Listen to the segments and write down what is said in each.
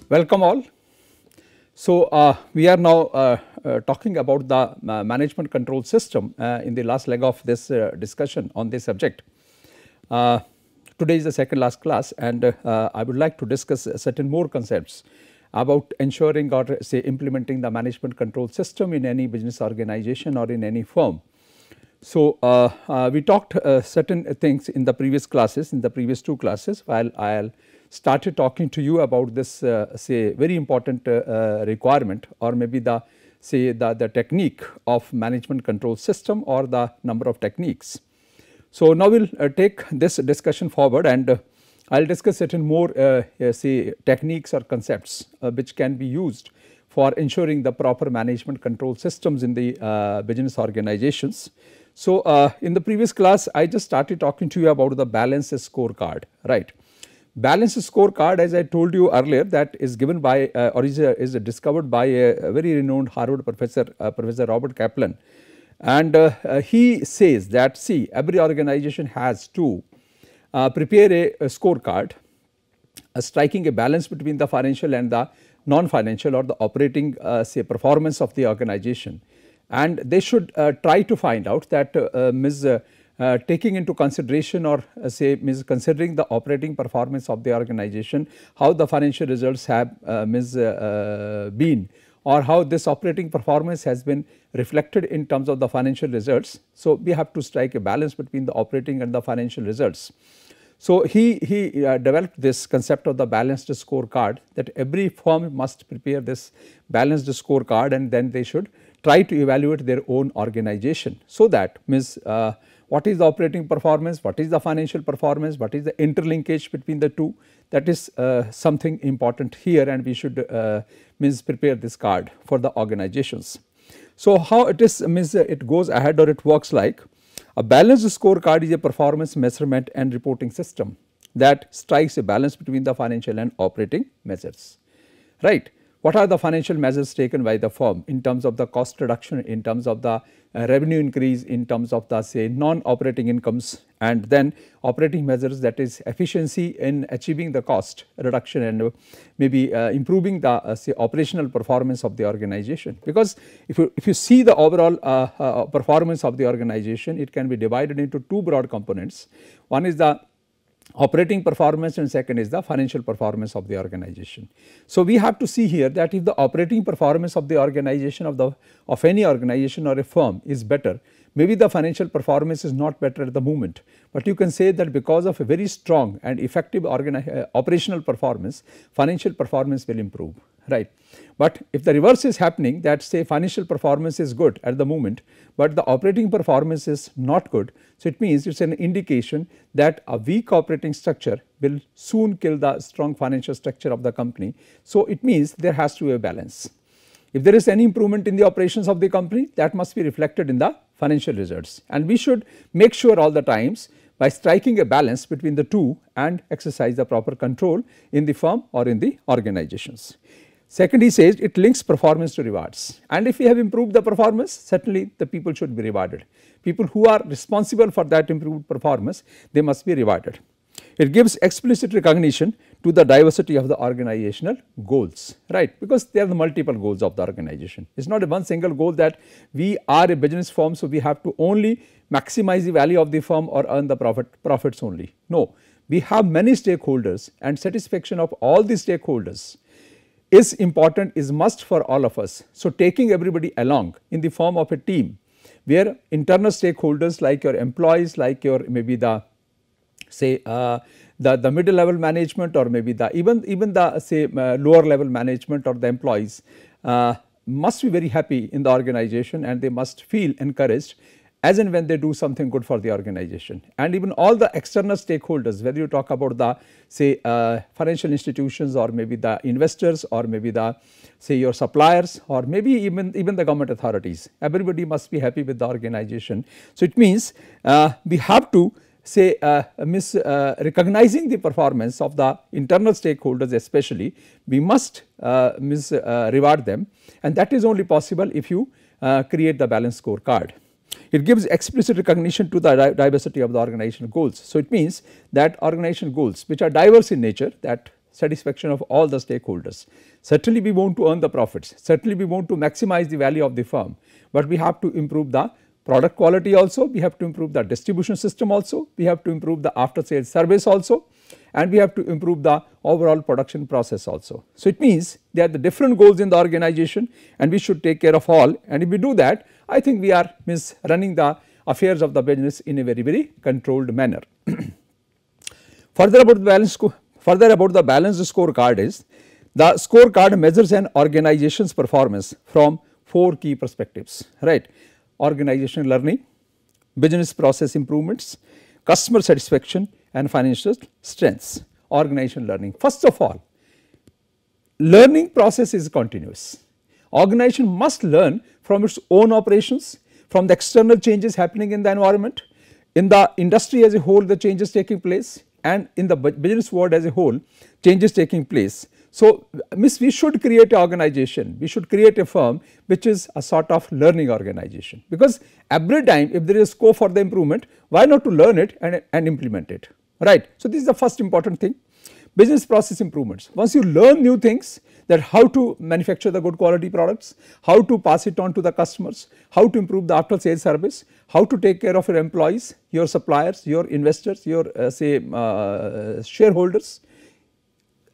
Welcome all. So, we are now talking about the management control system in the last leg of this discussion on this subject. Today is the second last class, and I would like to discuss certain more concepts about ensuring or say implementing the management control system in any business organization or in any firm. So, we talked certain things in the previous classes, in the previous two classes, while I will started talking to you about this say very important requirement, or maybe the say the technique of management control system or the number of techniques. So, now we will take this discussion forward, and I will discuss certain more say techniques or concepts which can be used for ensuring the proper management control systems in the business organizations. So, in the previous class I just started talking to you about the balanced scorecard, right. Balanced scorecard, as I told you earlier, that is given by or is discovered by a very renowned Harvard professor, Professor Robert Kaplan, and he says that see every organization has to prepare a scorecard striking a balance between the financial and the non-financial or the operating say performance of the organization, and they should try to find out that taking into consideration or say considering the operating performance of the organization, how the financial results have been, or how this operating performance has been reflected in terms of the financial results. So, we have to strike a balance between the operating and the financial results. So, he developed this concept of the balanced scorecard, that every firm must prepare this balanced scorecard, and then they should try to evaluate their own organization. So, that means what is the operating performance, what is the financial performance, what is the interlinkage between the two, that is something important here, and we should prepare this card for the organizations. So, how it is it goes ahead, or it works like a balanced scorecard is a performance measurement and reporting system that strikes a balance between the financial and operating measures, right. What are the financial measures taken by the firm in terms of the cost reduction, in terms of the revenue increase, in terms of the say non-operating incomes, and then operating measures, that is efficiency in achieving the cost reduction and maybe improving the say operational performance of the organization. Because if you see the overall performance of the organization, it can be divided into two broad components. One is the operating performance, and second is the financial performance of the organization. So, we have to see here that if the operating performance of the organization of any organization or a firm is better, maybe the financial performance is not better at the moment, but you can say that because of a very strong and effective operational performance, financial performance will improve, right. But if the reverse is happening, that say financial performance is good at the moment, but the operating performance is not good, so it means it is an indication that a weak operating structure will soon kill the strong financial structure of the company. So, it means there has to be a balance. If there is any improvement in the operations of the company, that must be reflected in the financial results, and we should make sure all the times by striking a balance between the two and exercise the proper control in the firm or in the organizations. Second, he says it links performance to rewards, and if we have improved the performance, certainly the people should be rewarded. People who are responsible for that improved performance, they must be rewarded. It gives explicit recognition to the diversity of the organizational goals, right, because there are the multiple goals of the organization. It is not a one single goal that we are a business firm, so we have to only maximize the value of the firm or earn the profits only. No, we have many stakeholders, and satisfaction of all the stakeholders is important, is must for all of us. So, taking everybody along in the form of a team, where internal stakeholders like your employees, like your maybe the say the middle level management, or maybe the even the say lower level management or the employees must be very happy in the organization, and they must feel encouraged as and when they do something good for the organization. And even all the external stakeholders, whether you talk about the say financial institutions, or maybe the investors, or maybe the say your suppliers, or maybe even the government authorities, everybody must be happy with the organization. So, it means we have to say recognizing the performance of the internal stakeholders, especially we must reward them, and that is only possible if you create the balanced scorecard. It gives explicit recognition to the diversity of the organizational goals. So, it means that organizational goals which are diverse in nature, that satisfaction of all the stakeholders. Certainly we want to earn the profits, certainly we want to maximize the value of the firm, but we have to improve the product quality also, we have to improve the distribution system also, we have to improve the after sales service also, and we have to improve the overall production process also. So it means there are the different goals in the organization and we should take care of all, and if we do that, I think we are running the affairs of the business in a very controlled manner. Further about the balanced scorecard is, the scorecard measures an organization's performance from 4 key perspectives, right. Organizational learning, business process improvements, customer satisfaction and financial strengths. Organizational learning. First of all, learning process is continuous. Organization must learn from its own operations, from the external changes happening in the environment, in the industry as a whole the changes taking place, and in the business world as a whole changes taking place. So, we should create an organization, we should create a firm which is a sort of learning organization, because every time if there is scope for the improvement, why not to learn it and implement it, right. So, this is the first important thing. Business process improvements. Once you learn new things, that how to manufacture the good quality products, how to pass it on to the customers, how to improve the after sales service, how to take care of your employees, your suppliers, your investors, your shareholders,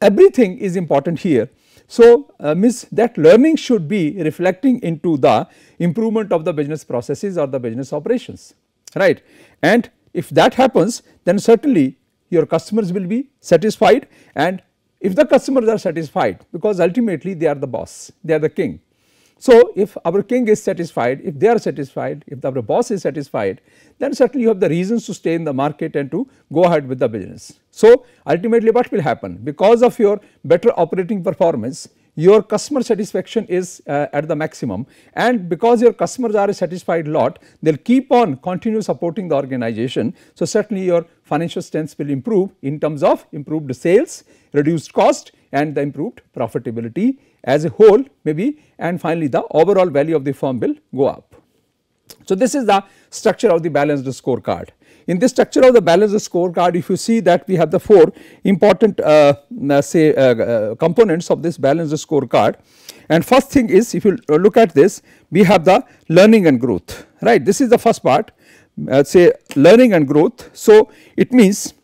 everything is important here. So, that learning should be reflecting into the improvement of the business processes or the business operations, right. And if that happens, then certainly your customers will be satisfied, and if the customers are satisfied, because ultimately they are the boss, they are the king. So, if our king is satisfied, if they are satisfied, if our boss is satisfied, then certainly you have the reasons to stay in the market and to go ahead with the business. So, ultimately what will happen? Because of your better operating performance, your customer satisfaction is at the maximum, and because your customers are a satisfied lot, they will keep on continue supporting the organization. So, certainly your financial strengths will improve in terms of improved sales, reduced cost and the improved profitability as a whole maybe, and finally the overall value of the firm will go up. So, this is the structure of the balanced scorecard. In this structure of the balanced scorecard, if you see that we have the 4 important components of this balanced scorecard, and first thing is, if you look at this, we have the learning and growth, right. This is the first part, say learning and growth. So, it means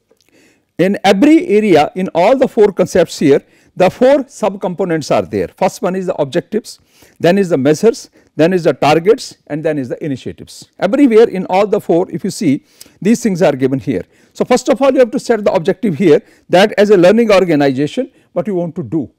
in every area, in all the 4 concepts here, the 4 sub components are there. First one is the objectives, then is the measures, then is the targets, and then is the initiatives. Everywhere in all the 4, if you see, these things are given here. So, first of all you have to set the objective here, that as a learning organization what you want to do,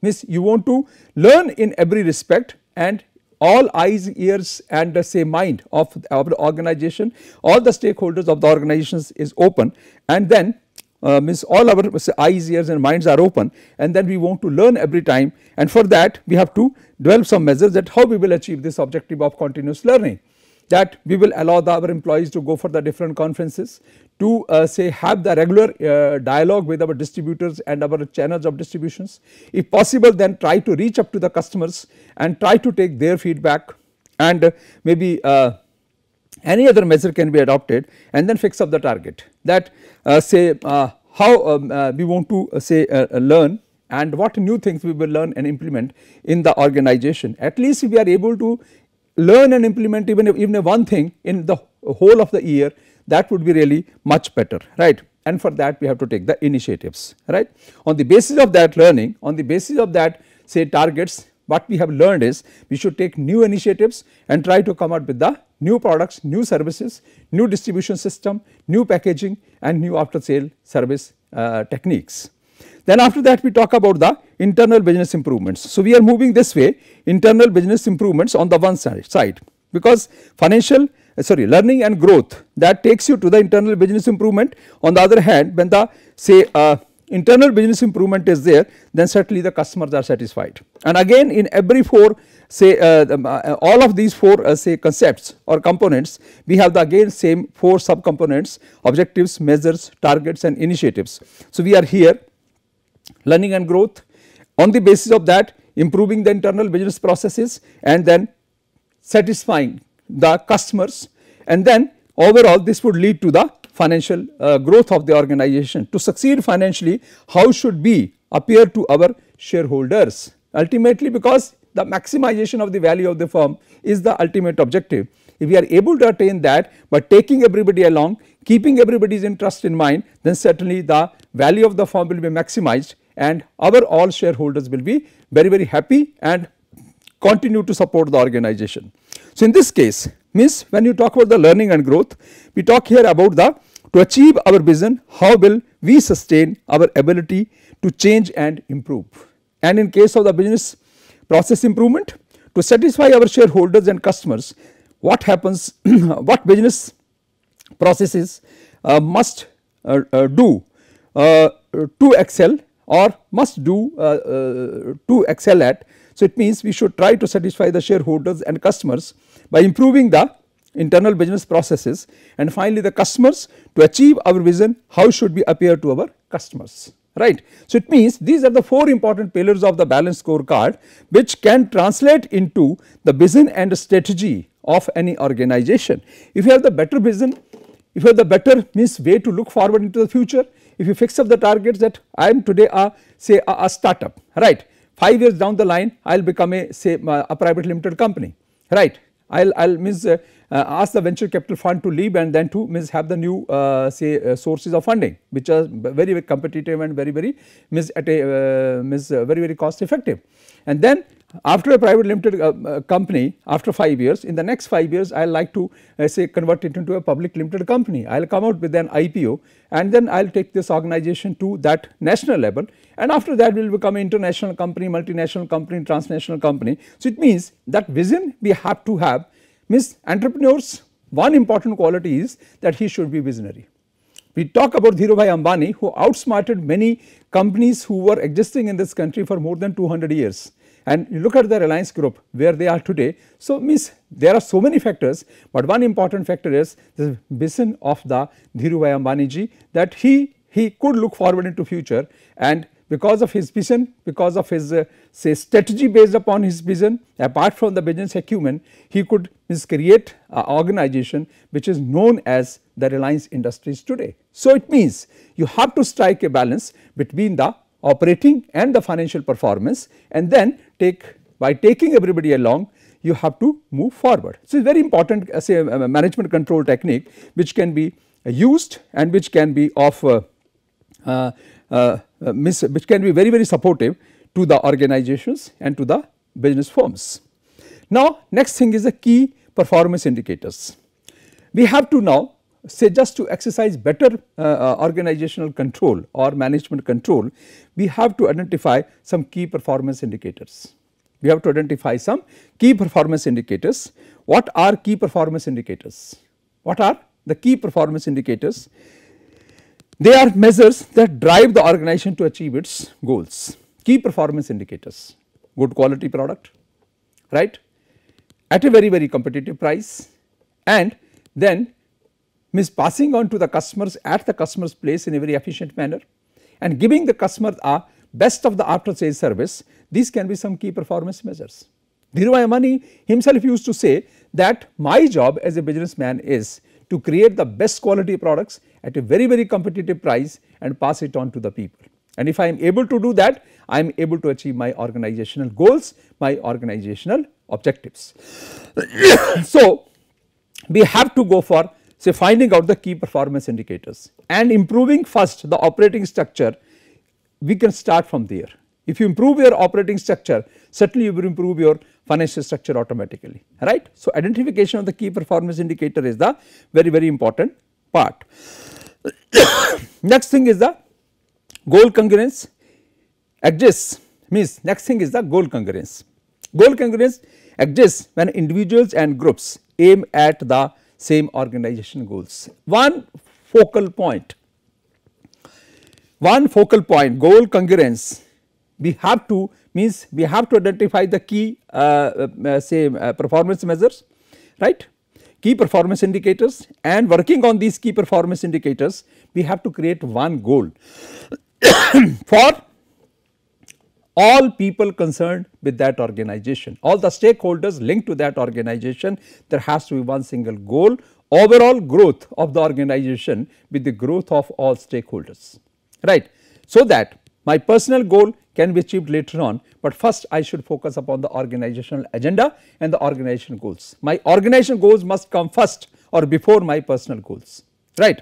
means you want to learn in every respect, and all eyes, ears and say mind of our organization, all the stakeholders of the organizations is open, and then means all our eyes, ears and minds are open, and then we want to learn every time, and for that we have to develop some measures that how we will achieve this objective of continuous learning. That we will allow our employees to go for the different conferences, to say have the regular dialogue with our distributors and our channels of distributions. If possible, then try to reach up to the customers and try to take their feedback, and maybe any other measure can be adopted, and then fix up the target, that say how we want to say learn, and what new things we will learn and implement in the organization. At least if we are able to learn and implement even one thing in the whole of the year, that would be really much better, right. And for that we have to take the initiatives, right. On the basis of that learning, on the basis of that say targets, what we have learned is we should take new initiatives and try to come out with the new products, new services, new distribution system, new packaging and new after sale service techniques. Then after that we talk about the internal business improvements. So, we are moving this way, internal business improvements on the one side, because learning and growth, that takes you to the internal business improvement. On the other hand, when the say internal business improvement is there, then certainly the customers are satisfied. And again in every 4 say all of these 4 say concepts or components, we have the again same 4 sub components: objectives, measures, targets and initiatives. So, we are here learning and growth, on the basis of that improving the internal business processes and then satisfying the customers, and then overall this would lead to the financial growth of the organization. To succeed financially, how should we appear to our shareholders? Ultimately, because the maximization of the value of the firm is the ultimate objective. If we are able to attain that by taking everybody along, keeping everybody's interest in mind, then certainly the value of the firm will be maximized and our all shareholders will be very happy and continue to support the organization. So, in this case means when you talk about the learning and growth, we talk here about the to achieve our vision, how will we sustain our ability to change and improve. And in case of the business process improvement, to satisfy our shareholders and customers, what happens, what business processes must do to excel or must do to excel at. So, it means we should try to satisfy the shareholders and customers by improving the internal business processes, and finally the customers. To achieve our vision, how should we appear to our customers, right. So, it means these are the 4 important pillars of the balanced scorecard, which can translate into the vision and strategy of any organization. If you have the better vision, if you have the better means way to look forward into the future, if you fix up the targets that I am today say a startup, right, 5 years down the line I will become a say a private limited company, right. I'll means ask the venture capital fund to leave and then to means have the new say sources of funding, which are very competitive and very means at a very cost effective. And then after a private limited company, after 5 years, in the next 5 years I will like to say convert it into a public limited company. I will come out with an IPO and then I will take this organization to that national level, and after that we will become an international company, multinational company, transnational company. So, it means that vision we have to have. Means entrepreneurs, one important quality is that he should be visionary. We talk about Dhirubhai Ambani, who outsmarted many companies who were existing in this country for more than 200 years. And you look at the Reliance Group where they are today. So, means there are so many factors, but one important factor is the vision of the Dhirubhai Ambani ji, that he could look forward into future, and because of his vision, because of his say strategy based upon his vision, apart from the business acumen, he could create an organization which is known as the Reliance Industries today. So, it means you have to strike a balance between the operating and the financial performance, and then by taking everybody along you have to move forward. So, it is very important as a management control technique which can be used and which can be of which can be very supportive to the organizations and to the business firms. Now, next thing is the key performance indicators. We have to now say, just to exercise better organizational control or management control, we have to identify some key performance indicators. We have to identify some key performance indicators. What are key performance indicators? What are the key performance indicators? They are measures that drive the organization to achieve its goals. Key performance indicators: good quality product, right, at a very competitive price, and then means passing on to the customers at the customer's place in a very efficient manner, and giving the customer a best of the after sales service. These can be some key performance measures. Dhirubhai Ambani himself used to say that my job as a businessman is to create the best quality products at a very competitive price and pass it on to the people. And if I am able to do that, I am able to achieve my organizational goals, my organizational objectives. So, we have to go for say finding out the key performance indicators and improving first the operating structure. We can start from there. If you improve your operating structure, certainly you will improve your financial structure automatically, right. So, identification of the key performance indicator is the very important part. Next thing is the goal congruence exists, means next thing is the goal congruence. Goal congruence exists when individuals and groups aim at the same organization goals. One focal point, goal congruence. We have to identify the key performance measures, right, key performance indicators, and working on these key performance indicators we have to create one goal for all people concerned with that organization, all the stakeholders linked to that organization. There has to be one single goal overall growth of the organization with the growth of all stakeholders, right. So that my personal goal can be achieved later on, but first I should focus upon the organizational agenda and the organization goals. My organization goals must come first or before my personal goals, right.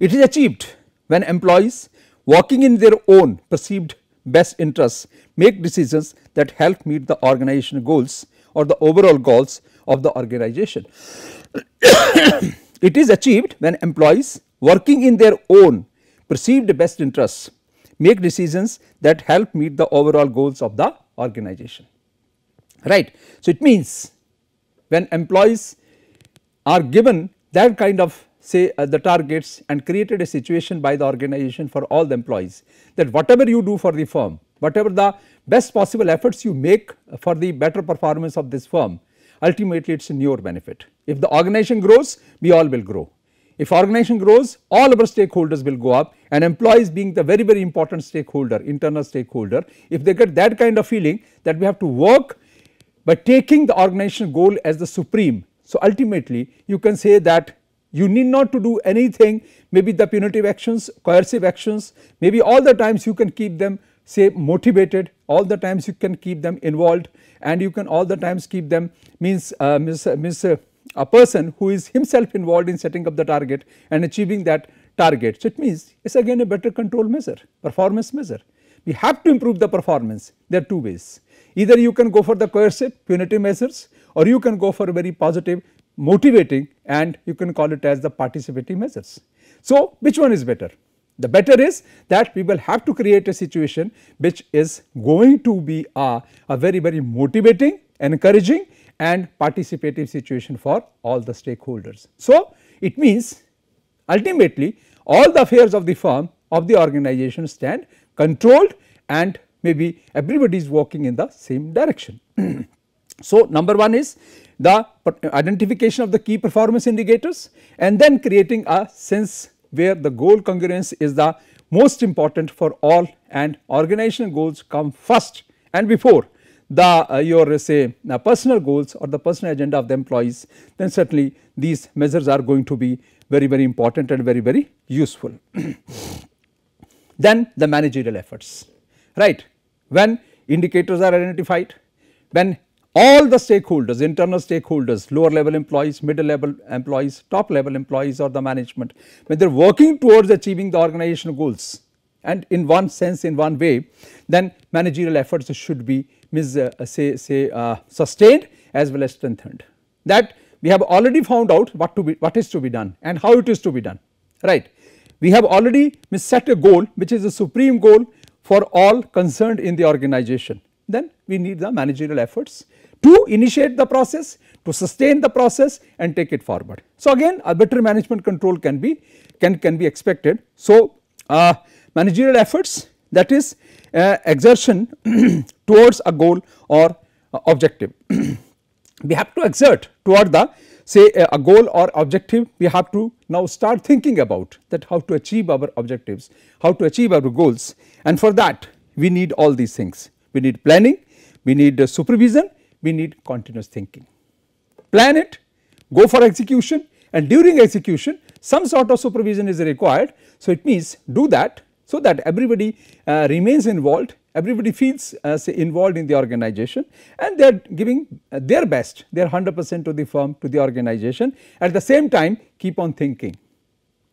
It is achieved when employees working in their own perceived best interests make decisions that help meet the organization goals or the overall goals of the organization. It is achieved when employees working in their own perceived best interests make decisions that help meet the overall goals of the organization, right. So, it means when employees are given that kind of say the targets and created a situation by the organization for all the employees, that whatever you do for the firm, whatever the best possible efforts you make for the better performance of this firm, ultimately it is in your benefit. If the organization grows, we all will grow. If organization grows, all our stakeholders will go up, and employees being the very, very important stakeholder, internal stakeholder, if they get that kind of feeling that we have to work by taking the organization goal as the supreme. So, ultimately you can say that you need not to do anything, maybe the punitive actions, coercive actions, maybe all the times you can keep them say motivated, all the times you can keep them involved, and you can all the times keep them means a person who is himself involved in setting up the target and achieving that target. So, it means it is again a better control measure, performance measure. We have to improve the performance. There are two ways, either you can go for the coercive punitive measures, or you can go for very positive motivating, and you can call it as the participating measures. So, which one is better? The better is that we will have to create a situation which is going to be a very, very motivating, encouraging and participative situation for all the stakeholders. So, it means ultimately all the affairs of the firm, of the organization stand controlled, and maybe everybody is working in the same direction. So, number one is the identification of the key performance indicators, and then creating a sense where the goal congruence is the most important for all, and organizational goals come first and before the your say personal goals or the personal agenda of the employees, then certainly these measures are going to be very, very important and very, very useful. Then the managerial efforts, right. When indicators are identified, when all the stakeholders, internal stakeholders, lower level employees, middle level employees, top level employees or the management, when they are working towards achieving the organizational goals, and in one sense, in one way, then managerial efforts should be sustained as well as strengthened. That we have already found out what is to be done and how it is to be done, right. We have already set a goal which is a supreme goal for all concerned in the organization. Then we need the managerial efforts to initiate the process, to sustain the process and take it forward. So, again a better management control can be expected. So, managerial efforts, that is exertion towards a goal or objective. We have to exert toward the say a goal or objective. We have to now start thinking about that how to achieve our objectives, how to achieve our goals, and for that we need all these things. We need planning, we need supervision, we need continuous thinking. Plan it, go for execution, and during execution some sort of supervision is required. So, it means do that so that everybody remains involved, everybody feels say involved in the organization, and they are giving their best, their 100% to the firm, to the organization. At the same time keep on thinking.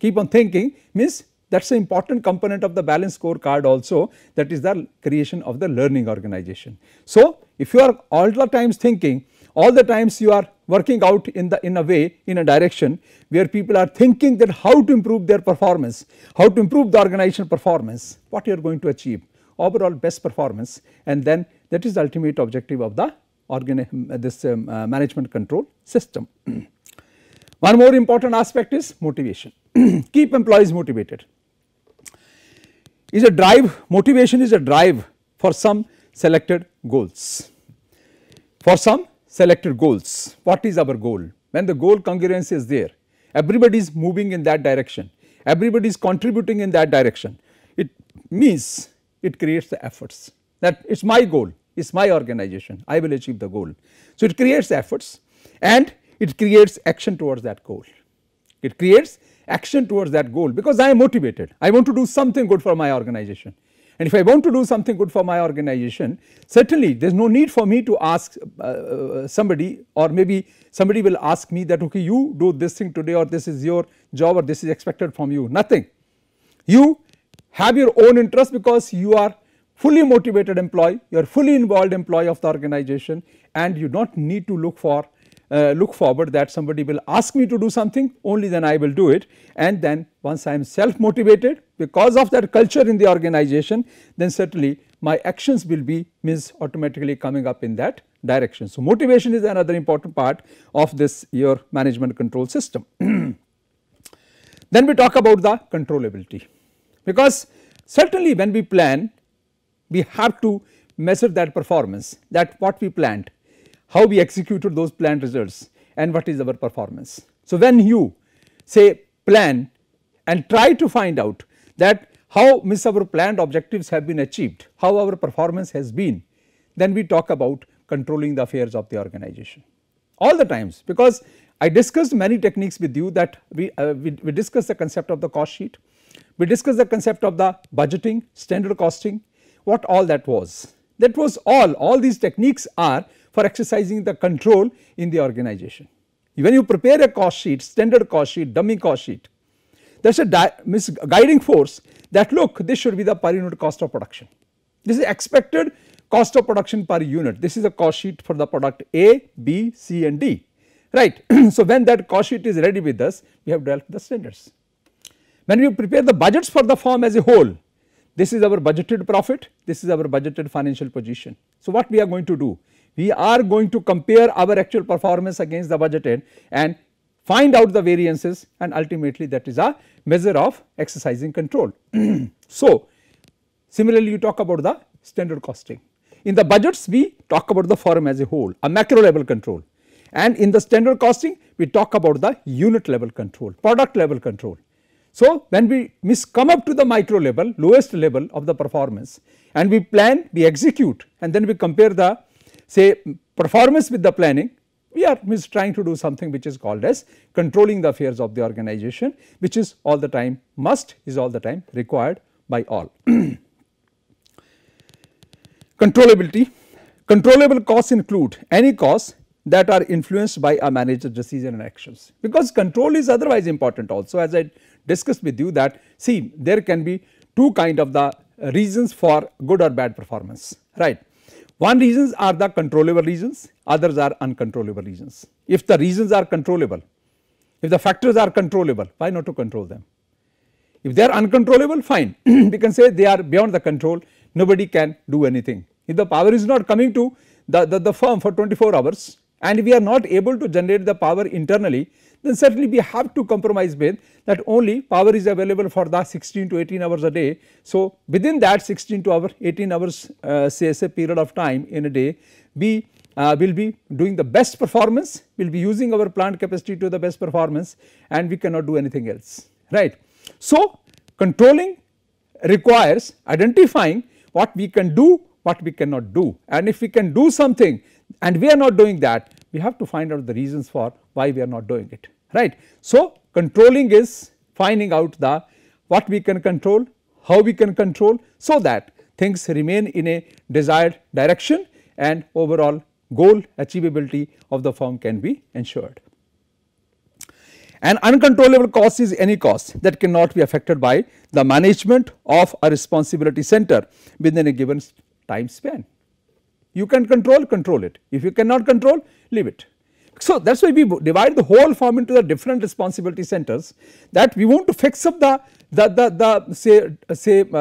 Keep on thinking means that is an important component of the balanced scorecard also, that is the creation of the learning organization. So, if you are all the times thinking, all the times you are working out in a way, in a direction where people are thinking that how to improve their performance, how to improve the organizational performance, what you are going to achieve, overall best performance, and then that is the ultimate objective of the management control system. One more important aspect is motivation. Keep employees motivated. Is a drive, motivation is a drive for some selected goals. For some selected goals, what is our goal? When the goal congruence is there, everybody is moving in that direction, everybody is contributing in that direction, it means it creates the efforts that it is my goal, it is my organization, I will achieve the goal. So, it creates efforts, and it creates action towards that goal. It creates action towards that goal because I am motivated. I want to do something good for my organization. And if I want to do something good for my organization, certainly there is no need for me to ask somebody, or maybe somebody will ask me that, okay, you do this thing today, or this is your job, or this is expected from you. Nothing. You have your own interest because you are fully motivated employee, you are fully involved employee of the organization, and you do not need to look forward that somebody will ask me to do something, only then I will do it. And then once I am self motivated because of that culture in the organization, then certainly my actions will be automatically coming up in that direction. So, motivation is another important part of this your management control system. Then we talk about the controllability, because certainly when we plan, we have to measure that performance, that what we planned, how we executed those planned results, and what is our performance. So, when you say plan and try to find out that how our planned objectives have been achieved, how our performance has been, then we talk about controlling the affairs of the organization all the times. Because I discussed many techniques with you, that we discussed the concept of the cost sheet, we discussed the concept of the budgeting, standard costing, what all that was. That was all these techniques are for exercising the control in the organization. When you prepare a cost sheet, standard cost sheet, dummy cost sheet, there is a guiding force that, look, this should be the per unit cost of production. This is expected cost of production per unit. This is a cost sheet for the product A, B, C and D, right. So, when that cost sheet is ready with us, we have developed the standards. When we prepare the budgets for the firm as a whole, this is our budgeted profit, this is our budgeted financial position. So, what we are going to do? We are going to compare our actual performance against the budgeted and find out the variances, and ultimately that is a measure of exercising control. So, similarly you talk about the standard costing. In the budgets we talk about the firm as a whole, a macro level control, and in the standard costing we talk about the unit level control, product level control. So, when we come up to the micro level, lowest level of the performance, and we plan, we execute, and then we compare the say performance with the planning, we are trying to do something which is called as controlling the affairs of the organization, which is all the time is all the time required by all. Controllability. Controllable costs include any costs that are influenced by a manager's decision and actions, because control is otherwise important also, as I discussed with you that, see, there can be two kind of the reasons for good or bad performance, right. One reasons are the controllable reasons, others are uncontrollable reasons. If the reasons are controllable, if the factors are controllable, why not to control them? If they are uncontrollable, fine, we can say they are beyond the control, nobody can do anything. If the power is not coming to the firm for 24 hours and we are not able to generate the power internally, then certainly we have to compromise with that only power is available for the 16 to 18 hours a day. So, within that 16 to 18 hours say period of time in a day, we will be doing the best performance, we will be using our plant capacity to the best performance, and we cannot do anything else, right. So, controlling requires identifying what we can do, what we cannot do, and if we can do something and we are not doing that, we have to find out the reasons for why we are not doing it, right. So, controlling is finding out what we can control, how we can control, so that things remain in a desired direction and overall goal achievability of the firm can be ensured. An uncontrollable cost is any cost that cannot be affected by the management of a responsibility center within a given time span. You can control it. If you cannot control, leave it. So, that is why we divide the whole firm into the different responsibility centers, that we want to fix up the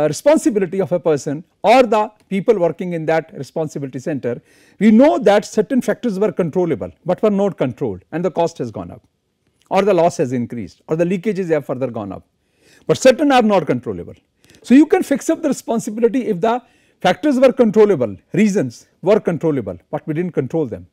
responsibility of a person or the people working in that responsibility center. We know that certain factors were controllable, but were not controlled, and the cost has gone up, or the loss has increased, or the leakages have further gone up, but certain are not controllable. So, you can fix up the responsibility if the factors were controllable, reasons were controllable, but we did not control them.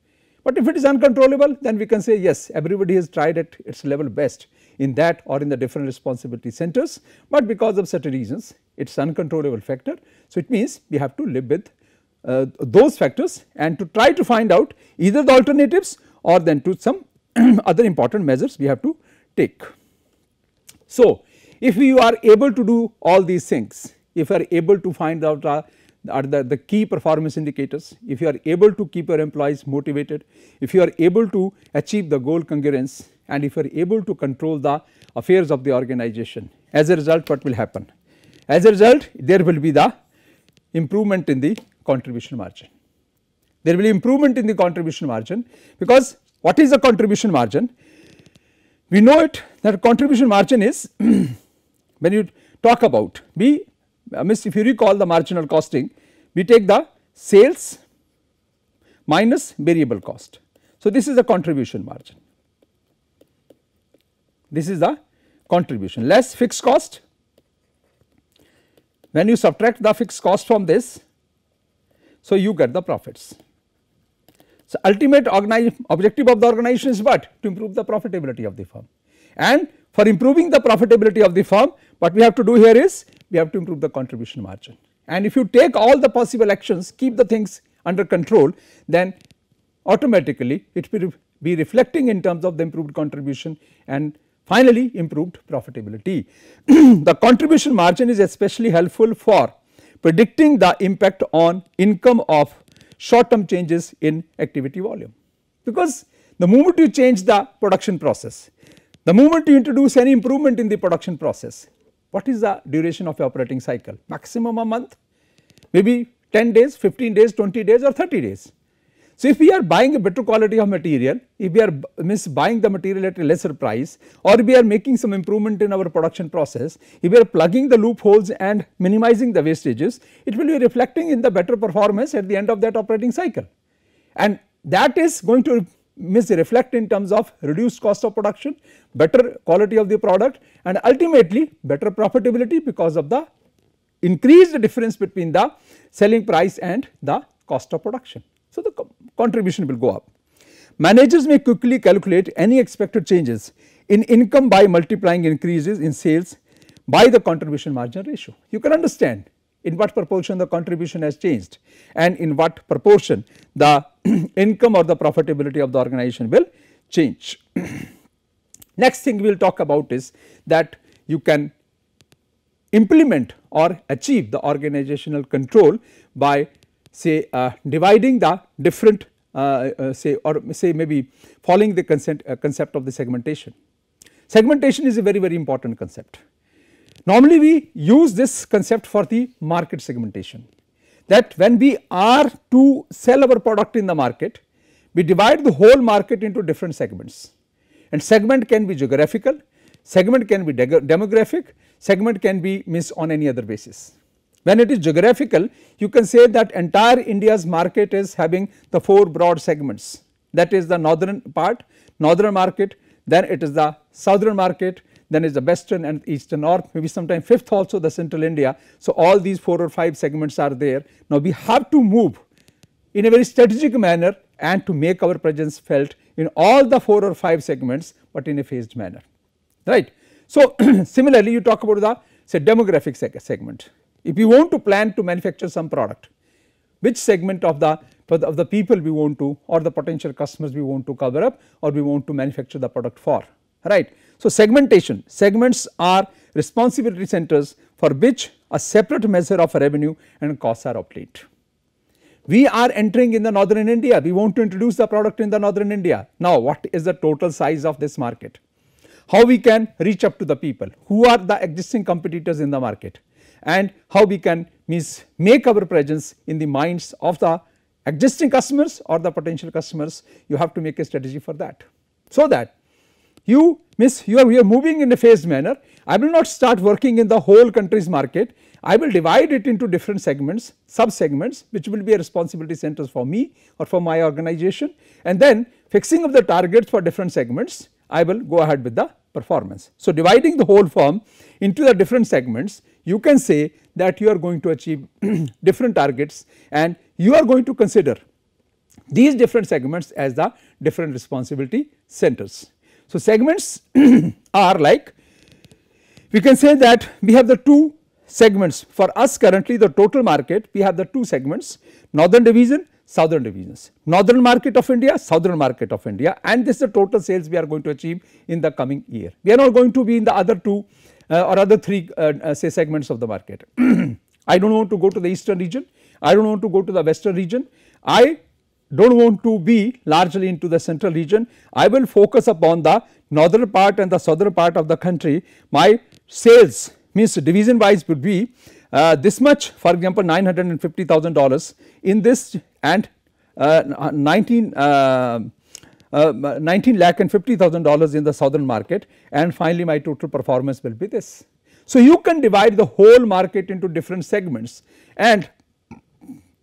But if it is uncontrollable, then we can say yes, everybody has tried at its level best in that or in the different responsibility centers, but because of certain reasons it is uncontrollable factor. So, it means we have to live with those factors and to try to find out either the alternatives or then to some other important measures we have to take. So, if you are able to do all these things, if you are able to find out the key performance indicators, if you are able to keep your employees motivated, if you are able to achieve the goal congruence, and if you are able to control the affairs of the organization, as a result what will happen? As a result there will be the improvement in the contribution margin. There will be improvement in the contribution margin, because what is the contribution margin? We know it that contribution margin is when you talk about if you recall the marginal costing, we take the sales minus variable cost. So, this is the contribution margin, this is the contribution less fixed cost. When you subtract the fixed cost from this, so you get the profits. So, ultimate objective of the organization is what? To improve the profitability of the firm, and for improving the profitability of the firm, what we have to do here is we have to improve the contribution margin. And if you take all the possible actions, keep the things under control, then automatically it will be reflecting in terms of the improved contribution and finally improved profitability. The contribution margin is especially helpful for predicting the impact on income of short term changes in activity volume, because the moment you change the production process, the moment you introduce any improvement in the production process, what is the duration of your operating cycle? Maximum a month, maybe 10 days, 15 days, 20 days or 30 days. So, if we are buying a better quality of material, if we are buying the material at a lesser price, or we are making some improvement in our production process, if we are plugging the loopholes and minimizing the wastages, it will be reflecting in the better performance at the end of that operating cycle, and that is going to reflect in terms of reduced cost of production, better quality of the product, and ultimately better profitability because of the increased difference between the selling price and the cost of production. So, the contribution will go up. Managers may quickly calculate any expected changes in income by multiplying increases in sales by the contribution margin ratio. You can understand in what proportion the contribution has changed and in what proportion the income or the profitability of the organization will change. Next thing we will talk about is that you can implement or achieve the organizational control by say dividing the different say maybe following the concept of the segmentation. Segmentation is a very important concept. Normally we use this concept for the market segmentation, that when we are to sell our product in the market, we divide the whole market into different segments, and segment can be geographical, segment can be demographic, segment can be on any other basis. When it is geographical, you can say that entire India's market is having the 4 broad segments, that is the northern part, northern market, then it is the southern market, then is the western and eastern, or maybe sometime 5th also the central India. So, all these 4 or 5 segments are there. Now, we have to move in a very strategic manner and to make our presence felt in all the 4 or 5 segments, but in a phased manner, right. So, similarly you talk about the say demographic segment. If you want to plan to manufacture some product, which segment of the people we want to, or the potential customers we want to cover up, or we want to manufacture the product for, right. So, segmentation, segments are responsibility centers for which a separate measure of revenue and costs are obtained. We are entering in the northern India, we want to introduce the product in the northern India. Now, what is the total size of this market? How we can reach up to the people, who are the existing competitors in the market, and how we can make our presence in the minds of the existing customers or the potential customers. You have to make a strategy for that, so that you are moving in a phased manner. I will not start working in the whole country's market, I will divide it into different segments, sub segments, which will be a responsibility centers for me or for my organization, and then fixing up the targets for different segments, I will go ahead with the performance. So, dividing the whole firm into the different segments, you can say that you are going to achieve different targets, and you are going to consider these different segments as the different responsibility centers. So, segments are like, we can say that we have the 2 segments for us currently, the total market, we have the 2 segments, northern division, southern divisions, northern market of India, southern market of India, and this is the total sales we are going to achieve in the coming year. We are not going to be in the other two or other three say segments of the market. I do not want to go to the eastern region, I do not want to go to the western region, I do not want to be largely into the central region. I will focus upon the northern part and the southern part of the country. My sales means division wise would be this much, for example $950,000 in this, and 19 lakh and $50,000 in the southern market, and finally my total performance will be this. So you can divide the whole market into different segments, and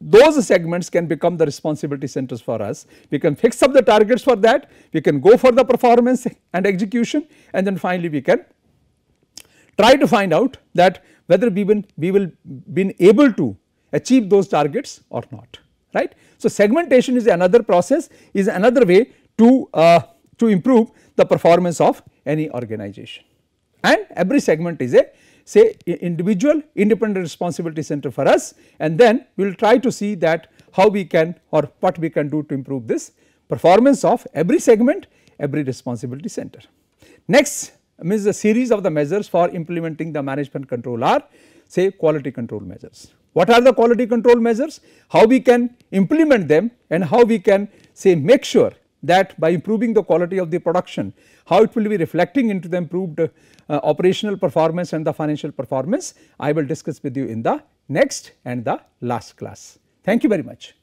those segments can become the responsibility centers for us. We can fix up the targets for that, we can go for the performance and execution, and then finally we can try to find out that whether we will been able to achieve those targets or not, right. So segmentation is another process, is another way to improve the performance of any organization, and every segment is a say individual independent responsibility center for us, and then we will try to see that how we can or what we can do to improve this performance of every segment, every responsibility center. Next means the series of the measures for implementing the management control are say quality control measures. What are the quality control measures? How we can implement them, and how we can say make sure that by improving the quality of the production, how it will be reflecting into the improved operational performance and the financial performance, I will discuss with you in the next and the last class. Thank you very much.